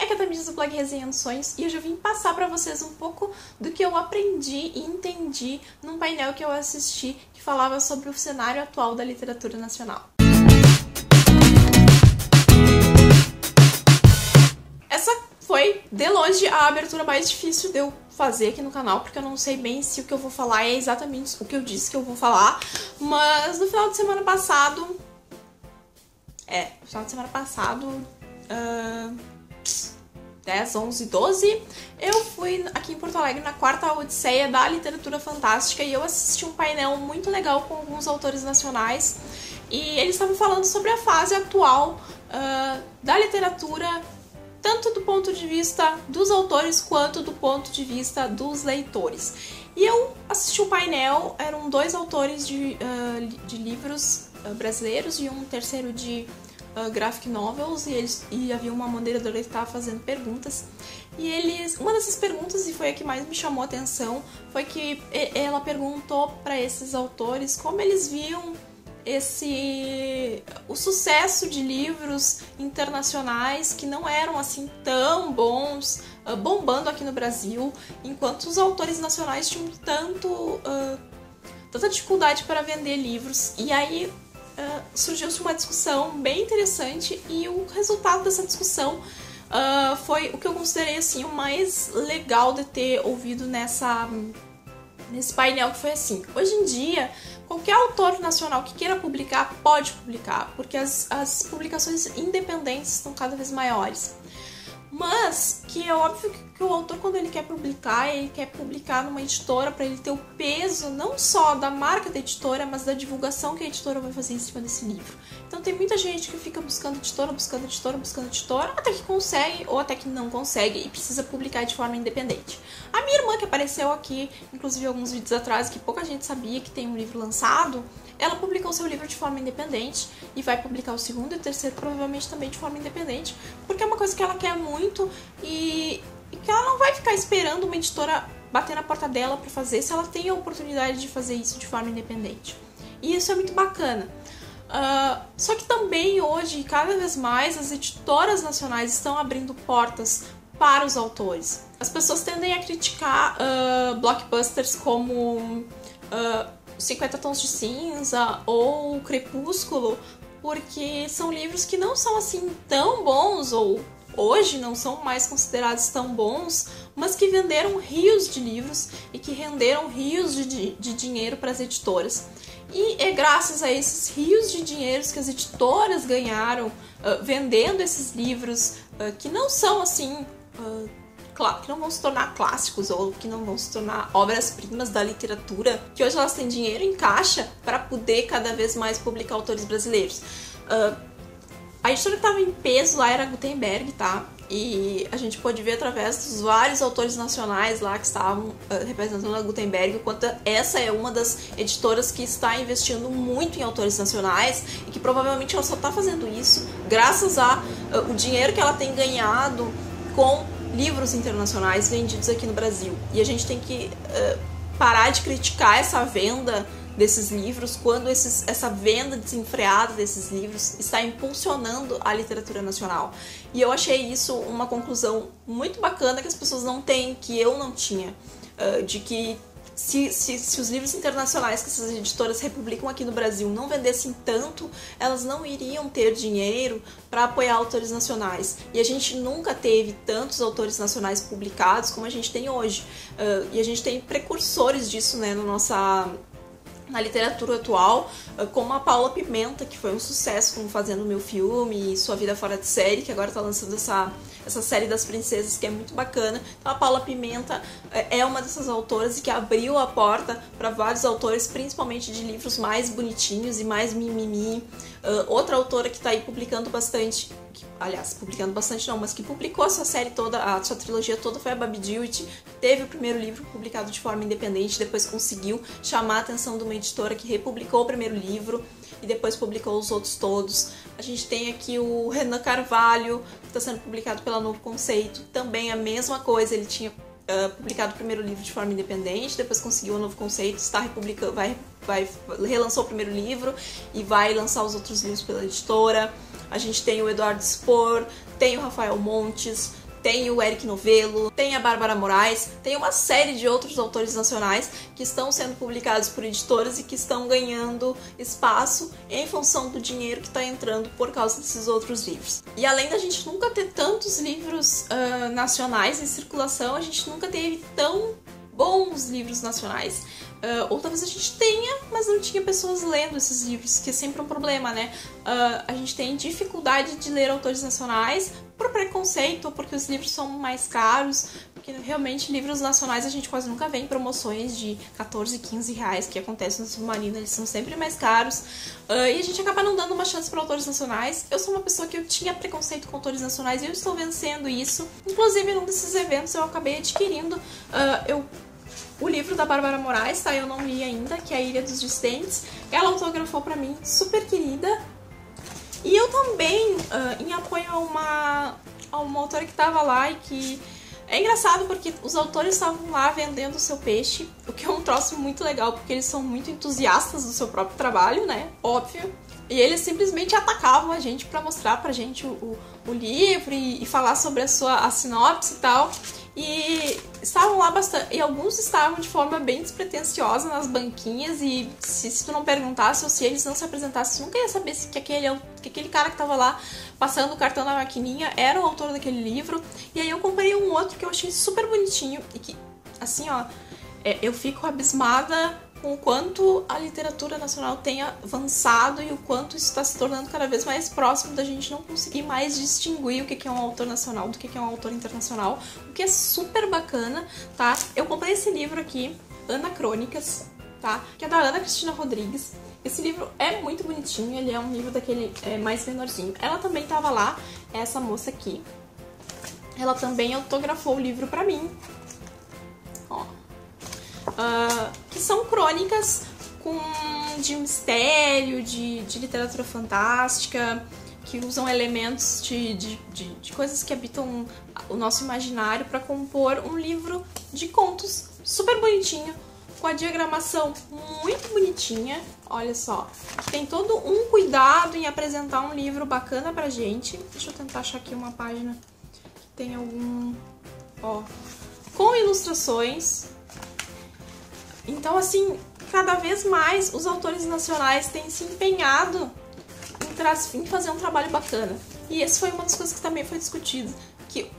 é Cata Mídias do blog Resenhando Sonhos e hoje eu vim passar pra vocês um pouco do que eu aprendi e entendi num painel que eu assisti que falava sobre o cenário atual da literatura nacional. Essa foi, de longe, a abertura mais difícil de eu fazer aqui no canal, porque eu não sei bem se o que eu vou falar é exatamente o que eu disse que eu vou falar, mas no final de semana passado... no final de semana passado... 10, 11, 12, eu fui aqui em Porto Alegre na 4ª Odisseia da Literatura Fantástica e eu assisti um painel muito legal com alguns autores nacionais e eles estavam falando sobre a fase atual da literatura, tanto do ponto de vista dos autores quanto do ponto de vista dos leitores. E eu assisti o painel, eram 2 autores de livros brasileiros e um terceiro de graphic novels, e havia uma moderadora que estava fazendo perguntas, e uma dessas perguntas, e foi a que mais me chamou a atenção, foi que ela perguntou para esses autores como eles viam o sucesso de livros internacionais que não eram assim tão bons, bombando aqui no Brasil, enquanto os autores nacionais tinham tanta dificuldade para vender livros. E aí surgiu-se uma discussão bem interessante e o resultado dessa discussão foi o que eu considerei assim, o mais legal de ter ouvido nesse painel, que foi assim: hoje em dia, qualquer autor nacional que queira publicar, pode publicar, porque as publicações independentes estão cada vez maiores. Mas que é óbvio que o autor, quando ele quer publicar numa editora para ele ter o peso não só da marca da editora, mas da divulgação que a editora vai fazer em cima desse livro. Então tem muita gente que fica buscando editora, até que consegue ou até que não consegue e precisa publicar de forma independente. A minha irmã, que apareceu aqui, inclusive alguns vídeos atrás, que pouca gente sabia que tem um livro lançado, ela publicou seu livro de forma independente e vai publicar o segundo e o terceiro provavelmente também de forma independente, porque é uma coisa que ela quer muito e que ela não vai ficar esperando uma editora bater na porta dela para fazer, se ela tem a oportunidade de fazer isso de forma independente. E isso é muito bacana. Só que também hoje, cada vez mais, as editoras nacionais estão abrindo portas para os autores. As pessoas tendem a criticar blockbusters como 50 Tons de Cinza ou Crepúsculo, porque são livros que não são assim tão bons, ou hoje não são mais considerados tão bons, mas que venderam rios de livros e que renderam rios de dinheiro para as editoras. E é graças a esses rios de dinheiros que as editoras ganharam vendendo esses livros que não são assim... que não vão se tornar clássicos ou que não vão se tornar obras-primas da literatura, que hoje elas têm dinheiro em caixa para poder cada vez mais publicar autores brasileiros. A editora que estava em peso lá era a Gutenberg, tá? E a gente pôde ver através dos vários autores nacionais lá que estavam representando a Gutenberg, o quanto essa é uma das editoras que está investindo muito em autores nacionais e que provavelmente ela só está fazendo isso graças ao dinheiro que ela tem ganhado com livros internacionais vendidos aqui no Brasil. E a gente tem que parar de criticar essa venda desses livros, quando essa venda desenfreada desses livros está impulsionando a literatura nacional. E eu achei isso uma conclusão muito bacana que as pessoas não têm, que eu não tinha, de que se os livros internacionais que essas editoras republicam aqui no Brasil não vendessem tanto, elas não iriam ter dinheiro para apoiar autores nacionais. E a gente nunca teve tantos autores nacionais publicados como a gente tem hoje. E a gente tem precursores disso, né, na literatura atual, como a Paula Pimenta, que foi um sucesso como Fazendo o Meu Filme e Sua Vida Fora de Série, que agora está lançando essa série das princesas, que é muito bacana. Então a Paula Pimenta é uma dessas autoras e que abriu a porta para vários autores, principalmente de livros mais bonitinhos e mais mimimi. Outra autora que está aí publicando bastante, publicando bastante não, mas que publicou a sua série toda, a sua trilogia toda, foi a Babi Dewitt. Teve o primeiro livro publicado de forma independente, depois conseguiu chamar a atenção de uma editora que republicou o primeiro livro e depois publicou os outros todos. A gente tem aqui o Renan Carvalho, que está sendo publicado pela Novo Conceito, também a mesma coisa, ele tinha publicado o primeiro livro de forma independente, depois conseguiu um novo conceito, está republicando, relançou o primeiro livro e vai lançar os outros livros pela editora. A gente tem o Eduardo Spohr, tem o Rafael Montes, tem o Eric Novello, tem a Bárbara Moraes, tem uma série de outros autores nacionais que estão sendo publicados por editoras e que estão ganhando espaço em função do dinheiro que está entrando por causa desses outros livros. E além da gente nunca ter tantos livros nacionais em circulação, a gente nunca teve tão bons livros nacionais. Ou talvez a gente tenha, mas não tinha pessoas lendo esses livros, que é sempre um problema, né? A gente tem dificuldade de ler autores nacionais por preconceito, ou porque os livros são mais caros, porque realmente livros nacionais a gente quase nunca vê em promoções de 14, 15 reais, que acontece no Submarino, eles são sempre mais caros, e a gente acaba não dando uma chance para autores nacionais. Eu sou uma pessoa que eu tinha preconceito com autores nacionais e eu estou vencendo isso. Inclusive, num desses eventos eu acabei adquirindo o livro da Bárbara Moraes, tá? Eu não li ainda, que é A Ilha dos Dissidentes. Ela autografou pra mim, super querida. E eu também, em apoio a uma autora que tava lá e que... É engraçado porque os autores estavam lá vendendo o seu peixe, o que é um troço muito legal, porque eles são muito entusiastas do seu próprio trabalho, né? Óbvio. E eles simplesmente atacavam a gente pra mostrar pra gente o livro e falar sobre a sinopse e tal. E estavam lá bastante, e alguns estavam de forma bem despretensiosa nas banquinhas, e se tu não perguntasse ou se eles não se apresentassem, tu nunca ia saber que aquele cara que tava lá passando o cartão na maquininha era o autor daquele livro. E aí eu comprei um outro que eu achei super bonitinho e que, assim, ó, eu fico abismada com o quanto a literatura nacional tem avançado e o quanto isso está se tornando cada vez mais próximo da gente não conseguir mais distinguir o que é um autor nacional do que é um autor internacional, o que é super bacana, tá? Eu comprei esse livro aqui, Anacrônicas, tá? Que é da Ana Cristina Rodrigues. Esse livro é muito bonitinho, ele é um livro daquele mais menorzinho. Ela também tava lá, essa moça aqui. Ela também autografou o livro pra mim. Ó. Que são crônicas de mistério, de literatura fantástica, que usam elementos de coisas que habitam o nosso imaginário para compor um livro de contos super bonitinho, com a diagramação muito bonitinha, olha só. Tem todo um cuidado em apresentar um livro bacana pra gente. Deixa eu tentar achar aqui uma página que tem algum... Ó, com ilustrações. Então, assim, cada vez mais os autores nacionais têm se empenhado em fazer um trabalho bacana. E essa foi uma das coisas que também foi discutido, que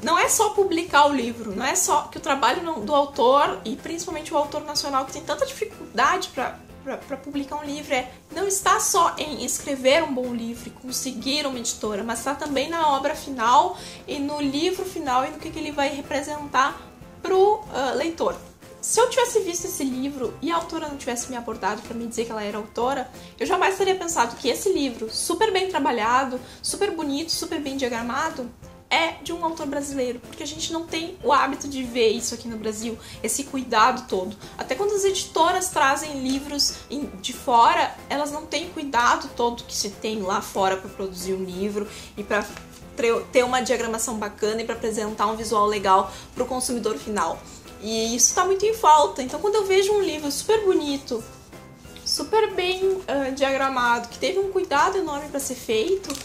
não é só publicar o livro, não é só que o trabalho do autor, e principalmente o autor nacional que tem tanta dificuldade para publicar um livro, não está só em escrever um bom livro e conseguir uma editora, mas está também na obra final e no livro final e no que ele vai representar pro leitor. Se eu tivesse visto esse livro e a autora não tivesse me abordado para me dizer que ela era autora, eu jamais teria pensado que esse livro, super bem trabalhado, super bonito, super bem diagramado, é de um autor brasileiro, porque a gente não tem o hábito de ver isso aqui no Brasil, esse cuidado todo. Até quando as editoras trazem livros de fora, elas não têm o cuidado todo que se tem lá fora para produzir um livro e para ter uma diagramação bacana e para apresentar um visual legal para o consumidor final. E isso tá muito em falta. Então, quando eu vejo um livro super bonito, super bem diagramado, que teve um cuidado enorme para ser feito,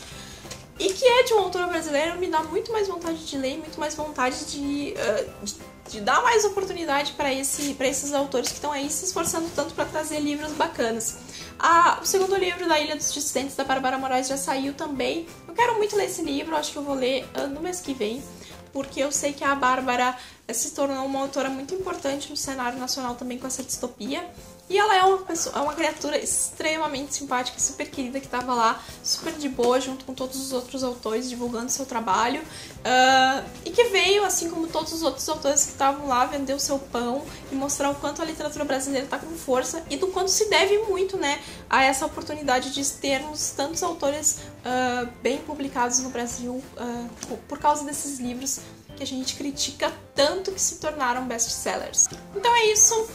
e que é de um autor brasileiro, me dá muito mais vontade de ler, muito mais vontade de dar mais oportunidade para esses autores que estão aí se esforçando tanto para trazer livros bacanas. O segundo livro da Ilha dos Dissidentes, da Bárbara Moraes, já saiu também. Eu quero muito ler esse livro, acho que eu vou ler no mês que vem, porque eu sei que a Bárbara se tornou uma autora muito importante no cenário nacional também com essa distopia. E ela é uma criatura extremamente simpática, super querida, que estava lá, super de boa, junto com todos os outros autores, divulgando seu trabalho. E que veio, assim como todos os outros autores que estavam lá, vender o seu pão e mostrar o quanto a literatura brasileira está com força e do quanto se deve muito, né, a essa oportunidade de termos tantos autores bem publicados no Brasil por causa desses livros que a gente critica tanto que se tornaram best-sellers. Então é isso,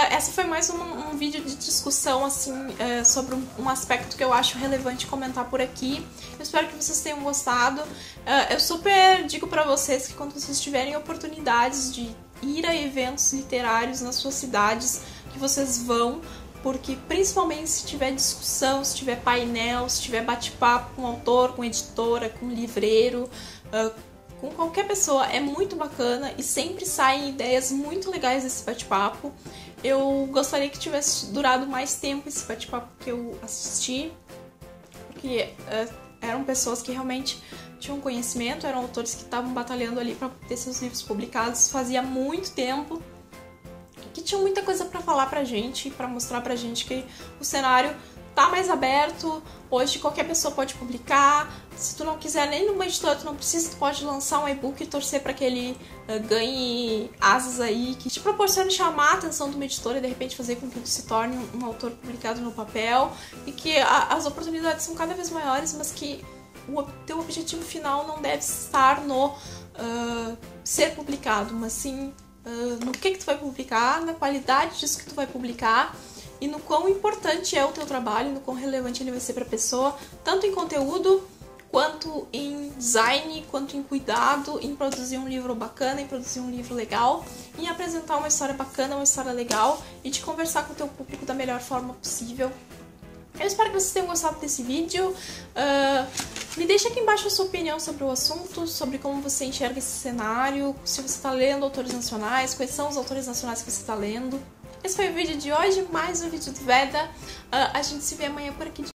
essa foi mais um vídeo de discussão assim, sobre um aspecto que eu acho relevante comentar por aqui. Eu espero que vocês tenham gostado. Eu super digo pra vocês que quando vocês tiverem oportunidades de ir a eventos literários nas suas cidades, que vocês vão, porque principalmente se tiver discussão, se tiver painel, se tiver bate-papo com o autor, com a editora, com o livreiro, com qualquer pessoa, é muito bacana e sempre saem ideias muito legais desse bate-papo. Eu gostaria que tivesse durado mais tempo esse bate-papo que eu assisti, porque eram pessoas que realmente tinham conhecimento, eram autores que estavam batalhando ali para ter seus livros publicados fazia muito tempo, que tinham muita coisa para falar pra gente, para mostrar pra gente que o cenário tá mais aberto, hoje qualquer pessoa pode publicar, se tu não quiser nem numa editora, tu não precisa, tu pode lançar um e-book e torcer para que ele ganhe asas aí, que te proporcione chamar a atenção de uma editora e de repente fazer com que tu se torne um autor publicado no papel, e que as oportunidades são cada vez maiores, mas que o teu objetivo final não deve estar no ser publicado, mas sim no que tu vai publicar, na qualidade disso que tu vai publicar, e no quão importante é o teu trabalho, no quão relevante ele vai ser para a pessoa, tanto em conteúdo, quanto em design, quanto em cuidado, em produzir um livro bacana, em produzir um livro legal, em apresentar uma história bacana, uma história legal, e de conversar com o teu público da melhor forma possível. Eu espero que vocês tenham gostado desse vídeo. Me deixa aqui embaixo a sua opinião sobre o assunto, sobre como você enxerga esse cenário, se você está lendo autores nacionais, quais são os autores nacionais que você está lendo. Esse foi o vídeo de hoje, mais um vídeo do Veda. A gente se vê amanhã por aqui.